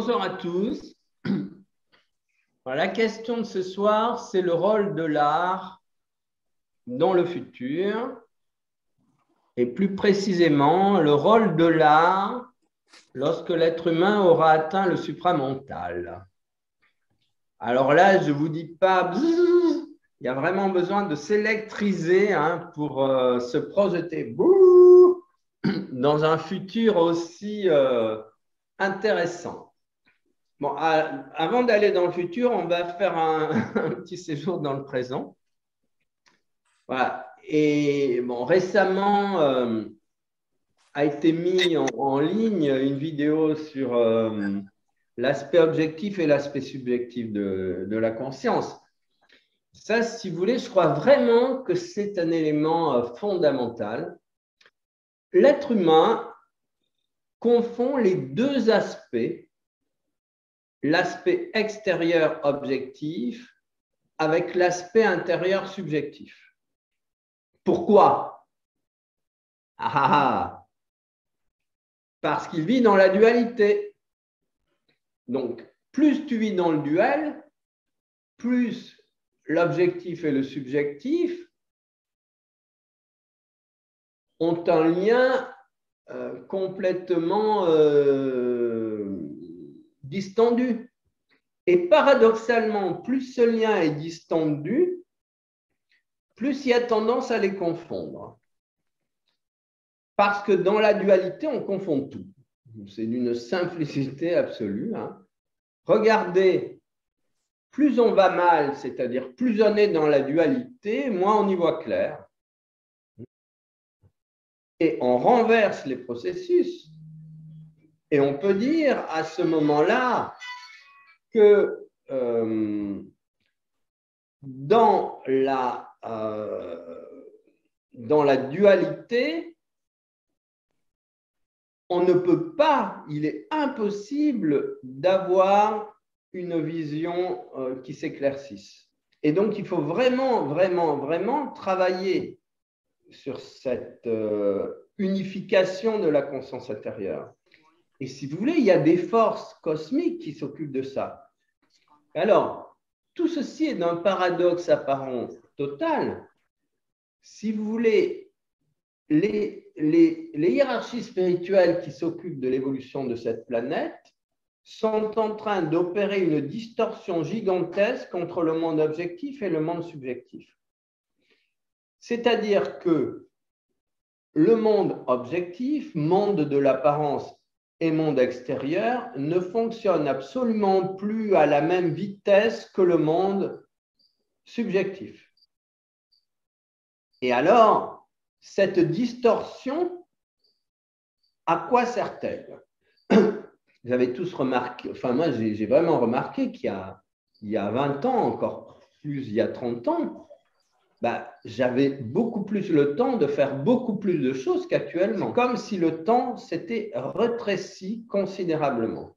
Bonjour à tous. La question de ce soir, c'est le rôle de l'art dans le futur et plus précisément le rôle de l'art lorsque l'être humain aura atteint le supramental. Alors là, je ne vous dis pas, bzzz, il y a vraiment besoin de s'électriser pour se projeter dans un futur aussi intéressant. Bon, avant d'aller dans le futur, on va faire un petit séjour dans le présent. Voilà. Et bon, récemment a été mis en ligne une vidéo sur l'aspect objectif et l'aspect subjectif de la conscience. Ça, si vous voulez, je crois vraiment que c'est un élément fondamental. L'être humain confond les deux aspects, l'aspect extérieur objectif avec l'aspect intérieur subjectif. Pourquoi? Parce qu'il vit dans la dualité. Donc, plus tu vis dans le duel, plus l'objectif et le subjectif ont un lien complètement distendu. Et paradoxalement, plus ce lien est distendu, plus il y a tendance à les confondre. Parce que dans la dualité, on confond tout. C'est d'une simplicité absolue. Regardez, plus on va mal, c'est-à-dire plus on est dans la dualité, moins on y voit clair. Et on renverse les processus. Et on peut dire à ce moment-là que dans la dualité, on ne peut pas, il est impossible d'avoir une vision qui s'éclaircisse. Et donc, il faut vraiment, vraiment, vraiment travailler sur cette unification de la conscience intérieure. Et si vous voulez, il y a des forces cosmiques qui s'occupent de ça. Alors, tout ceci est d'un paradoxe apparent total. Si vous voulez, les hiérarchies spirituelles qui s'occupent de l'évolution de cette planète sont en train d'opérer une distorsion gigantesque entre le monde objectif et le monde subjectif. C'est-à-dire que le monde objectif, monde de l'apparence et monde extérieur, ne fonctionne absolument plus à la même vitesse que le monde subjectif. Et alors, cette distorsion, à quoi sert-elle? Vous avez tous remarqué, enfin moi j'ai vraiment remarqué qu'il y a 20 ans, encore plus il y a 30 ans, j'avais beaucoup plus le temps de faire beaucoup plus de choses qu'actuellement, comme si le temps s'était rétréci considérablement.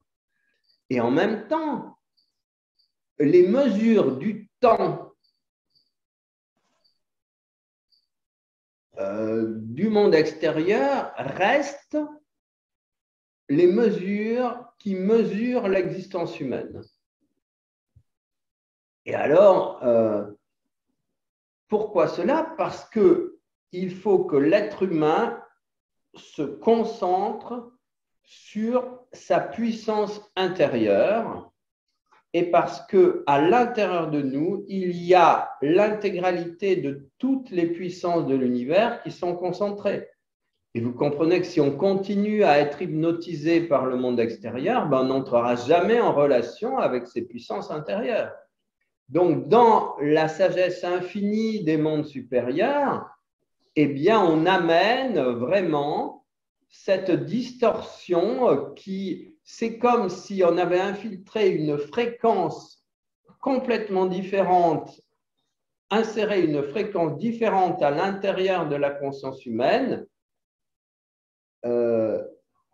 Et en même temps, les mesures du temps du monde extérieur restent les mesures qui mesurent l'existence humaine. Et alors, pourquoi cela? Parce qu'il faut que l'être humain se concentre sur sa puissance intérieure et parce qu'à l'intérieur de nous, il y a l'intégralité de toutes les puissances de l'univers qui sont concentrées. Et vous comprenez que si on continue à être hypnotisé par le monde extérieur, on n'entrera jamais en relation avec ces puissances intérieures. Donc, dans la sagesse infinie des mondes supérieurs, eh bien, on amène vraiment cette distorsion qui, c'est comme si on avait infiltré une fréquence complètement différente, inséré une fréquence différente à l'intérieur de la conscience humaine par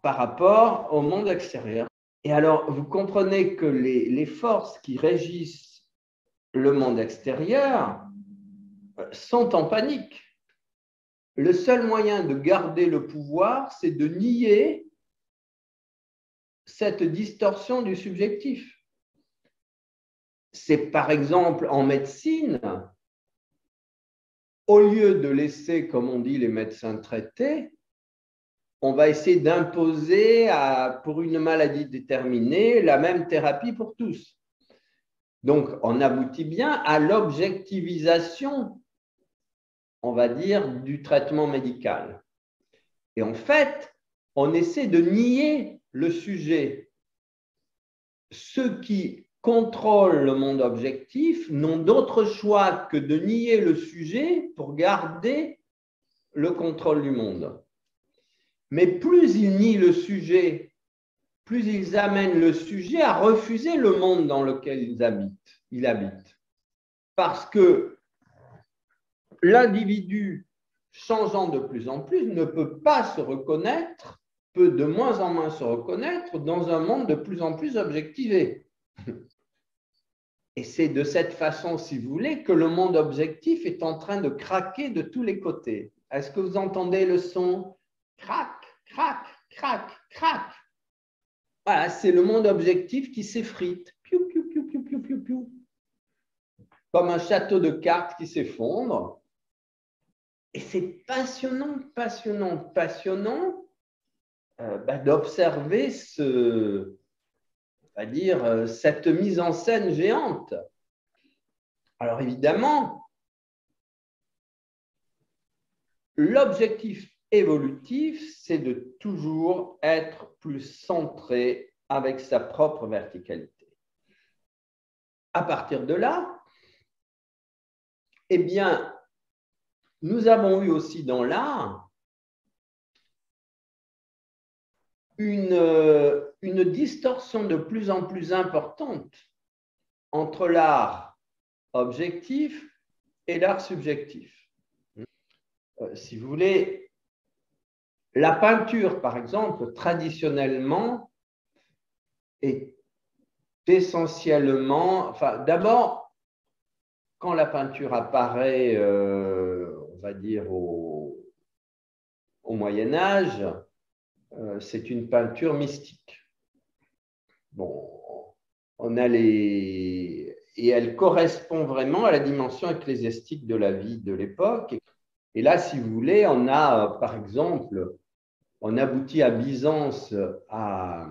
rapport au monde extérieur. Et alors, vous comprenez que les forces qui régissent le monde extérieur sont en panique. Le seul moyen de garder le pouvoir, c'est de nier cette distorsion du subjectif. C'est par exemple en médecine, au lieu de laisser, comme on dit, les médecins traiter, on va essayer d'imposer pour une maladie déterminée la même thérapie pour tous. Donc, on aboutit bien à l'objectivisation, on va dire, du traitement médical. Et en fait, on essaie de nier le sujet. Ceux qui contrôlent le monde objectif n'ont d'autre choix que de nier le sujet pour garder le contrôle du monde. Mais plus ils nient le sujet, plus ils amènent le sujet à refuser le monde dans lequel il habite. Parce que l'individu, changeant de plus en plus, ne peut pas se reconnaître, peut de moins en moins se reconnaître dans un monde de plus en plus objectivé. Et c'est de cette façon, si vous voulez, que le monde objectif est en train de craquer de tous les côtés. Est-ce que vous entendez le son? Crac, crac, crac, crac. Voilà, c'est le monde objectif qui s'effrite. Piou, piou, piou, piou, piou, piou, piou. Comme un château de cartes qui s'effondre. Et c'est passionnant, passionnant, passionnant d'observer cette mise en scène géante. Alors évidemment, l'objectif évolutif, c'est de toujours être plus centré avec sa propre verticalité. À partir de là, eh bien, nous avons eu aussi dans l'art une distorsion de plus en plus importante entre l'art objectif et l'art subjectif. Si vous voulez, la peinture, par exemple, traditionnellement, est essentiellement, enfin, d'abord, quand la peinture apparaît, on va dire au Moyen-Âge, c'est une peinture mystique. Bon, on a et elle correspond vraiment à la dimension ecclésiastique de la vie de l'époque. Et là, si vous voulez, on a, par exemple, on aboutit à Byzance à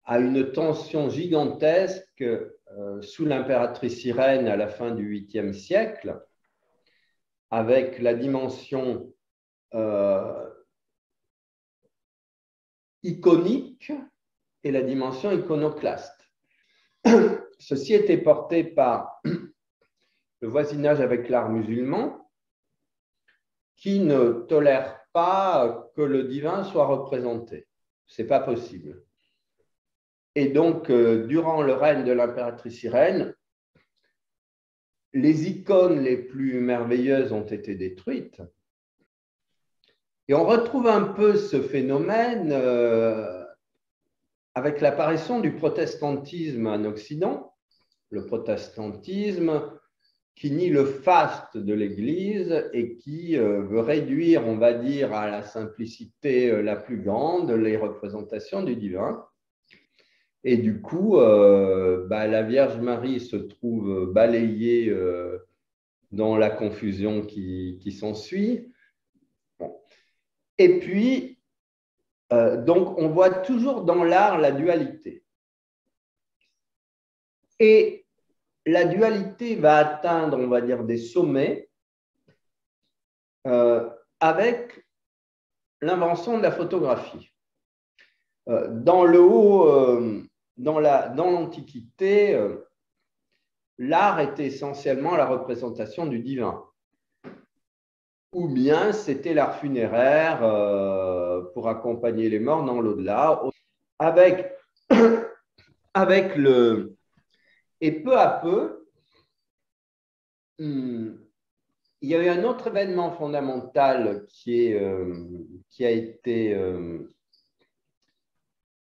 une tension gigantesque sous l'impératrice Irène à la fin du 8e siècle, avec la dimension iconique et la dimension iconoclaste. Ceci était porté par le voisinage avec l'art musulman, qui ne tolère pas que le divin soit représenté. Ce n'est pas possible. Et donc, durant le règne de l'impératrice Irène, les icônes les plus merveilleuses ont été détruites. Et on retrouve un peu ce phénomène avec l'apparition du protestantisme en Occident. Le protestantisme qui nie le faste de l'Église et qui veut réduire, on va dire, à la simplicité la plus grande les représentations du divin. Et du coup, la Vierge Marie se trouve balayée dans la confusion qui s'ensuit. Bon. Et puis, donc, on voit toujours dans l'art la dualité. Et la dualité va atteindre, on va dire, des sommets avec l'invention de la photographie. Dans l'Antiquité, l'art était essentiellement la représentation du divin. Ou bien c'était l'art funéraire pour accompagner les morts dans l'au-delà. Et peu à peu, il y a eu un autre événement fondamental qui a été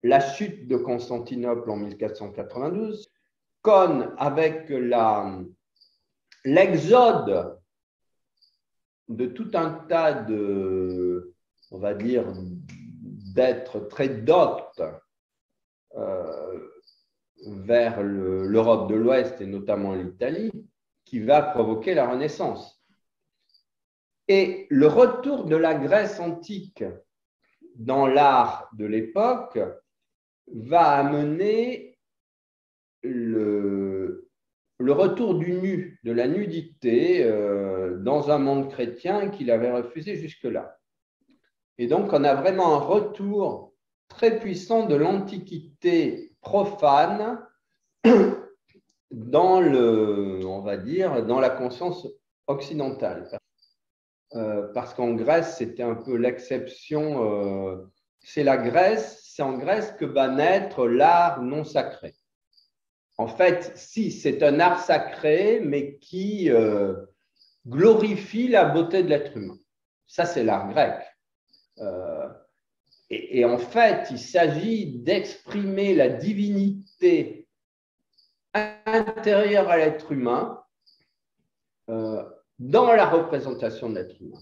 la chute de Constantinople en 1492, avec l'exode de tout un tas on va dire, d'êtres très doctes vers l'Europe de l'Ouest et notamment l'Italie, qui va provoquer la Renaissance. Et le retour de la Grèce antique dans l'art de l'époque va amener le retour du nu, de la nudité dans un monde chrétien qu'il avait refusé jusque-là. Et donc, on a vraiment un retour très puissant de l'Antiquité profane dans on va dire, dans la conscience occidentale. Parce qu'en Grèce, c'était un peu l'exception. C'est en Grèce que va naître l'art non sacré. En fait, si, c'est un art sacré, mais qui glorifie la beauté de l'être humain. Ça, c'est l'art grec. Et en fait, il s'agit d'exprimer la divinité intérieure à l'être humain dans la représentation de l'être humain.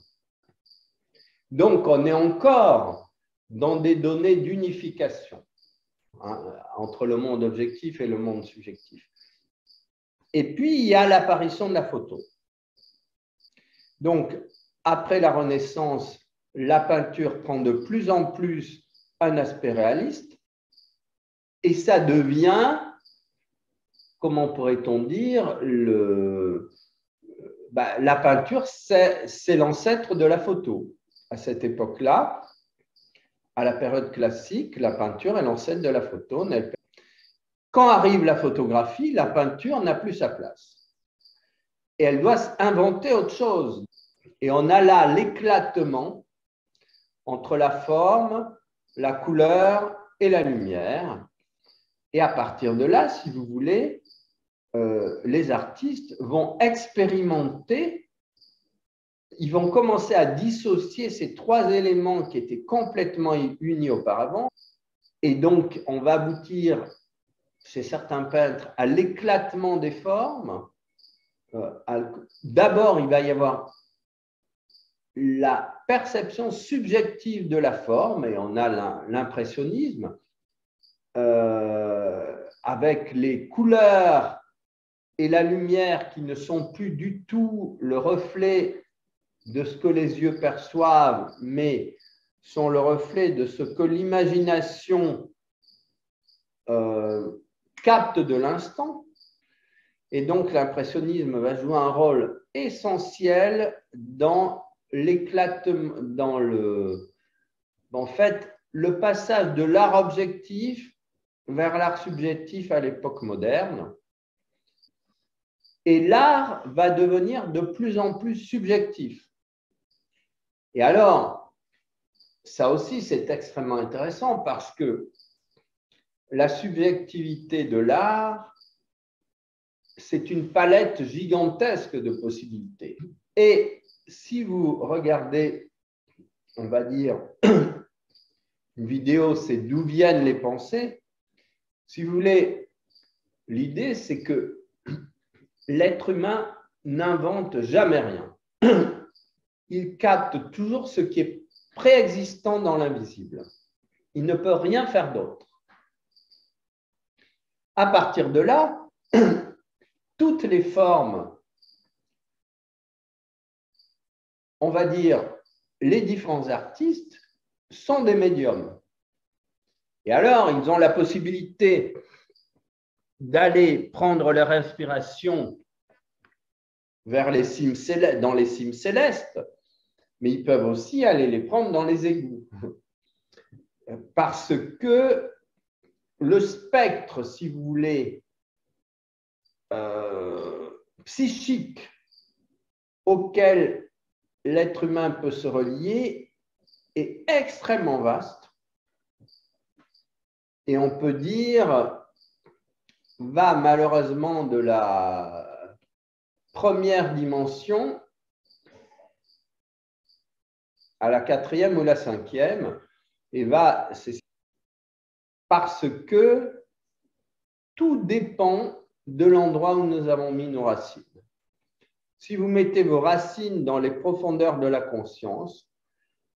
Donc, on est encore dans des données d'unification entre le monde objectif et le monde subjectif. Et puis, il y a l'apparition de la photo. Donc, après la Renaissance, la peinture prend de plus en plus un aspect réaliste et ça devient, comment pourrait-on dire, la peinture, c'est l'ancêtre de la photo. À cette époque-là, à la période classique, la peinture est l'ancêtre de la photo. Quand arrive la photographie, la peinture n'a plus sa place. Et elle doit inventer autre chose. Et on a là l'éclatement entre la forme, la couleur et la lumière. Et à partir de là, si vous voulez, les artistes vont expérimenter, ils vont commencer à dissocier ces trois éléments qui étaient complètement unis auparavant. Et donc, on va aboutir, chez certains peintres, à l'éclatement des formes. D'abord, il va y avoir la perception subjective de la forme, et on a l'impressionnisme, avec les couleurs et la lumière qui ne sont plus du tout le reflet de ce que les yeux perçoivent, mais sont le reflet de ce que l'imagination capte de l'instant. Et donc, l'impressionnisme va jouer un rôle essentiel dans l'éclatement, en fait, le passage de l'art objectif vers l'art subjectif à l'époque moderne. Et l'art va devenir de plus en plus subjectif. Et alors, ça aussi, c'est extrêmement intéressant parce que la subjectivité de l'art, c'est une palette gigantesque de possibilités. Et si vous regardez, on va dire, une vidéo, c'est d'où viennent les pensées. Si vous voulez, l'idée, c'est que l'être humain n'invente jamais rien. Il capte toujours ce qui est préexistant dans l'invisible. Il ne peut rien faire d'autre. À partir de là, toutes les formes, on va dire, les différents artistes sont des médiums. Et alors, ils ont la possibilité d'aller prendre leur inspiration vers les cimes célestes, dans les cimes célestes, mais ils peuvent aussi aller les prendre dans les égouts. Parce que le spectre, si vous voulez, psychique auquel l'être humain peut se relier est extrêmement vaste et on peut dire va malheureusement de la première dimension à la quatrième ou la cinquième et va parce que tout dépend de l'endroit où nous avons mis nos racines. Si vous mettez vos racines dans les profondeurs de la conscience,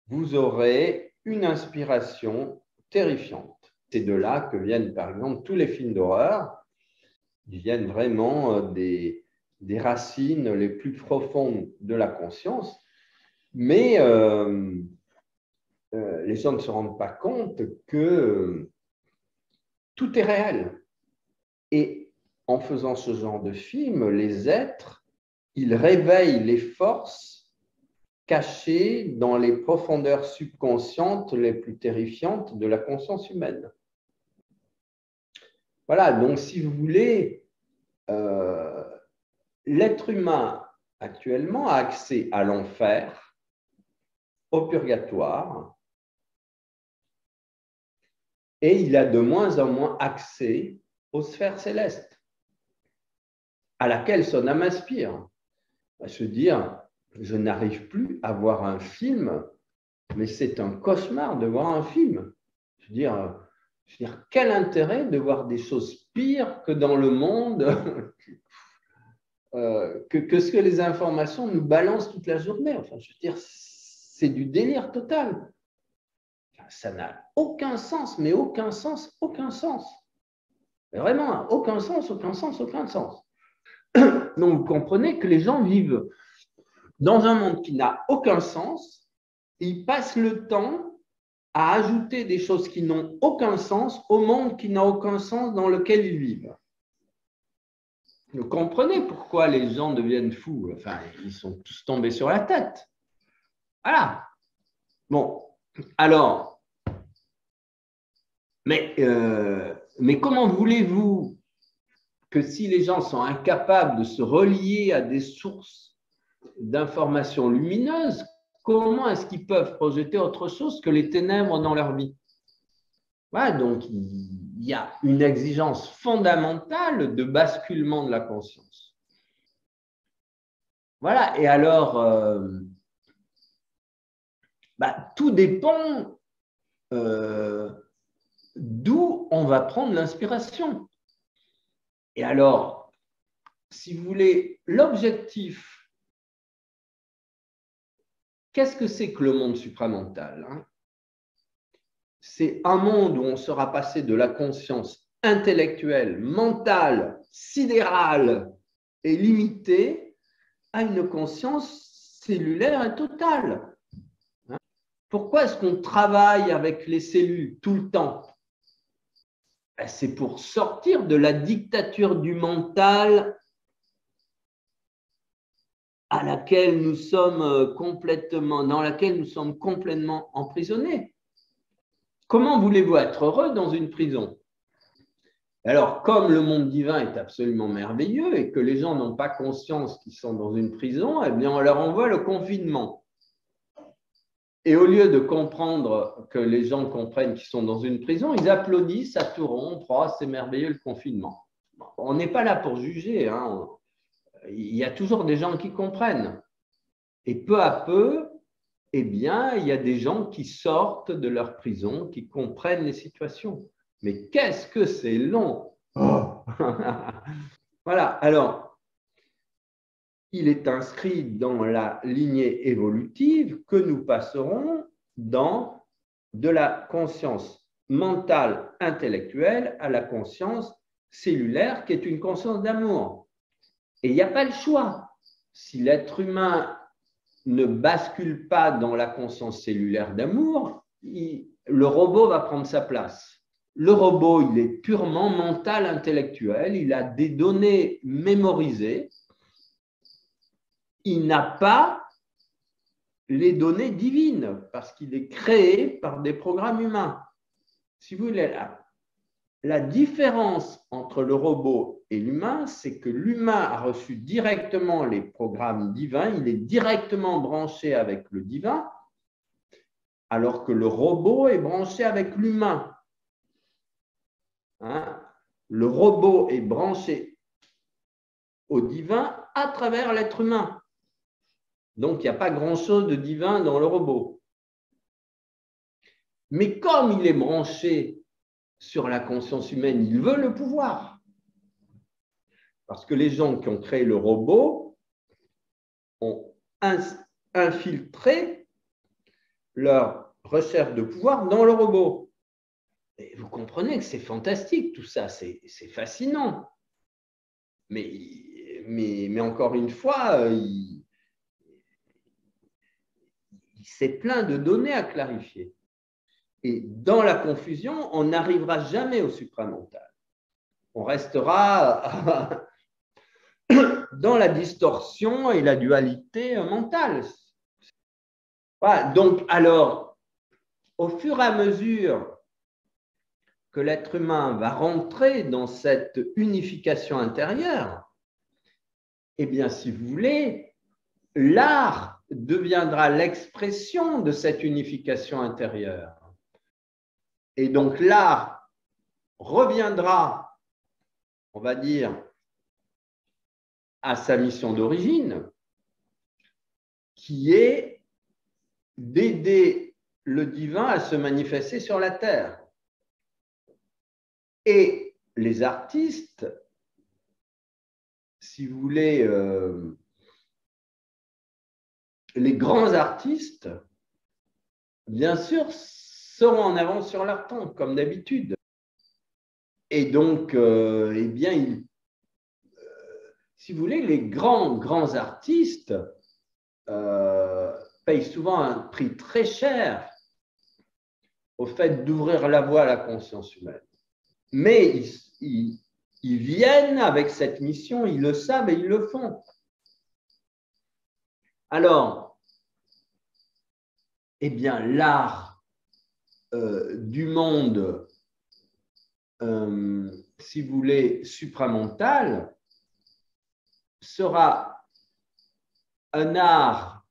vous aurez une inspiration terrifiante. c'est de là que viennent, par exemple, tous les films d'horreur. Ils viennent vraiment des racines les plus profondes de la conscience. Mais les gens ne se rendent pas compte que tout est réel. Et en faisant ce genre de film, les êtres, ils réveillent les forces cachées dans les profondeurs subconscientes les plus terrifiantes de la conscience humaine. Voilà, donc si vous voulez, l'être humain actuellement a accès à l'enfer, au purgatoire, et il a de moins en moins accès aux sphères célestes, à laquelle son âme aspire. À se dire, je n'arrive plus à voir un film, mais c'est un cauchemar de voir un film. Je veux dire, quel intérêt de voir des choses pires que dans le monde, que ce que les informations nous balancent toute la journée. Enfin, je veux dire, c'est du délire total. Ça n'a aucun sens, mais aucun sens, aucun sens. Vraiment, aucun sens, aucun sens, aucun sens. Donc, vous comprenez que les gens vivent dans un monde qui n'a aucun sens, et ils passent le temps à ajouter des choses qui n'ont aucun sens au monde qui n'a aucun sens dans lequel ils vivent. Vous comprenez pourquoi les gens deviennent fous? Enfin, ils sont tous tombés sur la tête. Voilà. Bon, alors, mais comment voulez-vous que si les gens sont incapables de se relier à des sources d'informations lumineuses, comment est-ce qu'ils peuvent projeter autre chose que les ténèbres dans leur vie? Voilà, donc il y a une exigence fondamentale de basculement de la conscience. Voilà, et alors, tout dépend d'où on va prendre l'inspiration. Et alors, si vous voulez, l'objectif, qu'est-ce que c'est que le monde supramental, hein? C'est un monde où on sera passé de la conscience intellectuelle, mentale, sidérale et limitée à une conscience cellulaire et totale. Pourquoi est-ce qu'on travaille avec les cellules tout le temps? C'est pour sortir de la dictature du mental à laquelle nous sommes complètement, dans laquelle nous sommes complètement emprisonnés. Comment voulez-vous être heureux dans une prison? Alors, comme le monde divin est absolument merveilleux et que les gens n'ont pas conscience qu'ils sont dans une prison, eh bien, on leur envoie le confinement. Et au lieu de comprendre que les gens comprennent qu'ils sont dans une prison, ils applaudissent à tout rompre. Oh, c'est merveilleux le confinement. On n'est pas là pour juger, hein. Il y a toujours des gens qui comprennent. Et peu à peu, eh bien, il y a des gens qui sortent de leur prison, qui comprennent les situations. Mais qu'est-ce que c'est long! Oh. Voilà, alors, il est inscrit dans la lignée évolutive que nous passerons dans de la conscience mentale intellectuelle à la conscience cellulaire, qui est une conscience d'amour. Et il n'y a pas le choix. Si l'être humain ne bascule pas dans la conscience cellulaire d'amour, le robot va prendre sa place. Le robot, il est purement mental, intellectuel, il a des données mémorisées, il n'a pas les données divines parce qu'il est créé par des programmes humains. Si vous voulez, la différence entre le robot et l'humain, c'est que l'humain a reçu directement les programmes divins, il est directement branché avec le divin, alors que le robot est branché avec l'humain. Hein? Le robot est branché au divin à travers l'être humain. Donc, il n'y a pas grand-chose de divin dans le robot. Mais comme il est branché sur la conscience humaine, il veut le pouvoir. Parce que les gens qui ont créé le robot ont infiltré leur recherche de pouvoir dans le robot. Et vous comprenez que c'est fantastique tout ça, c'est fascinant. Mais encore une fois, c'est plein de données à clarifier. Et dans la confusion, on n'arrivera jamais au supramental. On restera dans la distorsion et la dualité mentale. Voilà. Donc, alors, au fur et à mesure que l'être humain va rentrer dans cette unification intérieure, eh bien, si vous voulez, l'art deviendra l'expression de cette unification intérieure. Et donc, l'art reviendra, on va dire, à sa mission d'origine, qui est d'aider le divin à se manifester sur la terre. Et les artistes, si vous voulez, les grands artistes, bien sûr, seront en avance sur leur temps, comme d'habitude. Et donc, eh bien, si vous voulez, les grands artistes payent souvent un prix très cher au fait d'ouvrir la voie à la conscience humaine. Mais ils viennent avec cette mission, ils le savent et ils le font. Alors, eh bien, l'art du monde, si vous voulez, supramental, sera un art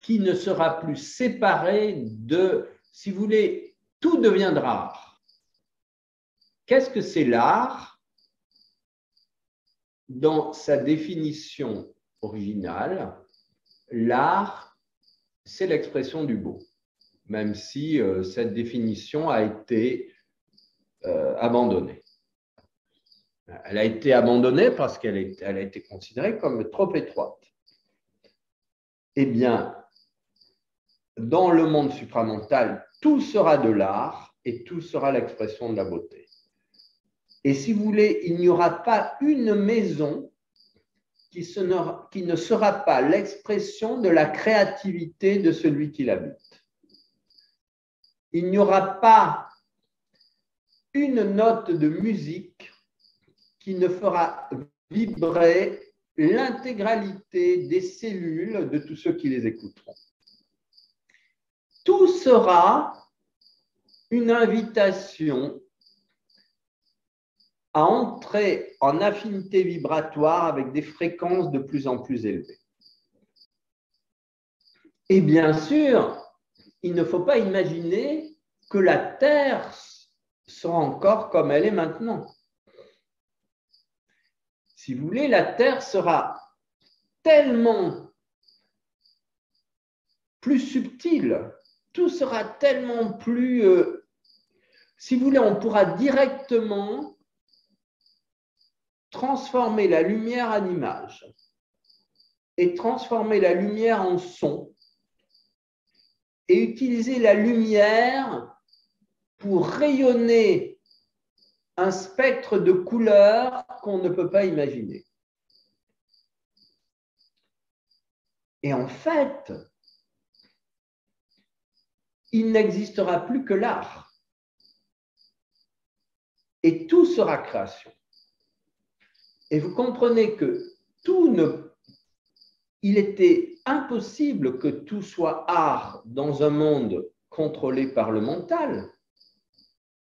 qui ne sera plus séparé de, si vous voulez, tout deviendra art. Qu'est-ce que c'est l'art? Dans sa définition originale, l'art, c'est l'expression du beau, même si cette définition a été abandonnée. Elle a été abandonnée parce qu'elle a été considérée comme trop étroite. Eh bien, dans le monde supramental, tout sera de l'art et tout sera l'expression de la beauté. Et si vous voulez, il n'y aura pas une maison qui ne sera pas l'expression de la créativité de celui qui l'habite. Il n'y aura pas une note de musique qui ne fera vibrer l'intégralité des cellules de tous ceux qui les écouteront. Tout sera une invitation à entrer en affinité vibratoire avec des fréquences de plus en plus élevées. Et bien sûr, il ne faut pas imaginer que la Terre sera encore comme elle est maintenant. Si vous voulez, la Terre sera tellement plus subtile, tout sera tellement plus… si vous voulez, on pourra directement transformer la lumière en image et transformer la lumière en son et utiliser la lumière pour rayonner un spectre de couleurs qu'on ne peut pas imaginer. Et en fait, il n'existera plus que l'art. Et tout sera création. Et vous comprenez que il était impossible que tout soit art dans un monde contrôlé par le mental,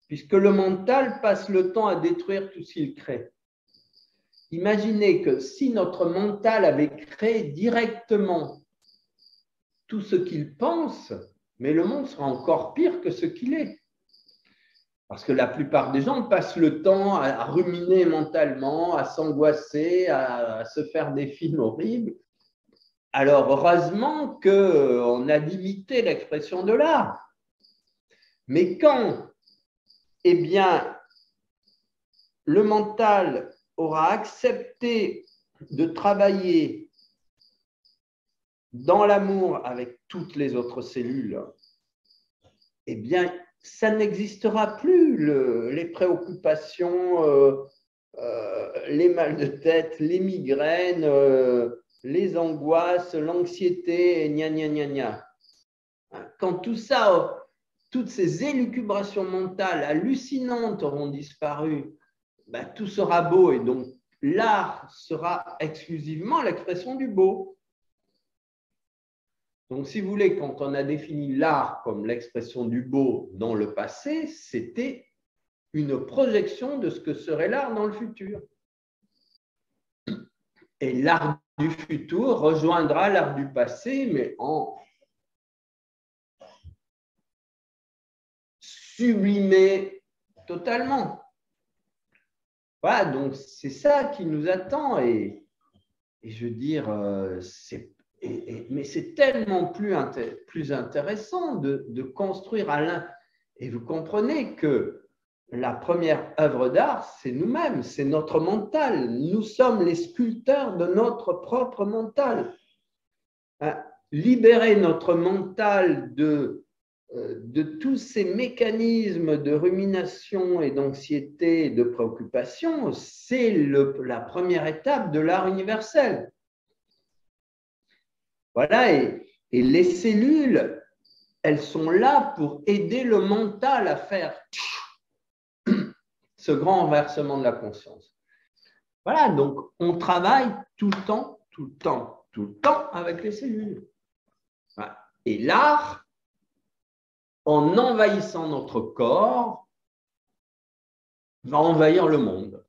puisque le mental passe le temps à détruire tout ce qu'il crée. Imaginez que si notre mental avait créé directement tout ce qu'il pense, mais le monde sera encore pire que ce qu'il est. Parce que la plupart des gens passent le temps à ruminer mentalement, à s'angoisser, à se faire des films horribles. Alors, heureusement qu'on a limité l'expression de l'art. Mais quand, eh bien, le mental aura accepté de travailler dans l'amour avec toutes les autres cellules, eh bien, ça n'existera plus, les préoccupations, les mal de tête, les migraines, les angoisses, l'anxiété, gna gna gna gna. Quand tout ça, toutes ces élucubrations mentales hallucinantes auront disparu, ben, tout sera beau et donc l'art sera exclusivement l'expression du beau. Donc, si vous voulez, quand on a défini l'art comme l'expression du beau dans le passé, c'était une projection de ce que serait l'art dans le futur. Et l'art du futur rejoindra l'art du passé, mais en sublimé totalement. Voilà, donc c'est ça qui nous attend. Et je veux dire, mais c'est tellement plus intéressant de construire à l'un. Et vous comprenez que la première œuvre d'art, c'est nous-mêmes, c'est notre mental. Nous sommes les sculpteurs de notre propre mental. Libérer notre mental de tous ces mécanismes de rumination et d'anxiété et de préoccupation, c'est la première étape de l'art universel. Voilà, et les cellules, elles sont là pour aider le mental à faire ce grand renversement de la conscience. Voilà, donc on travaille tout le temps avec les cellules. Voilà. Et l'art, en envahissant notre corps, va envahir le monde.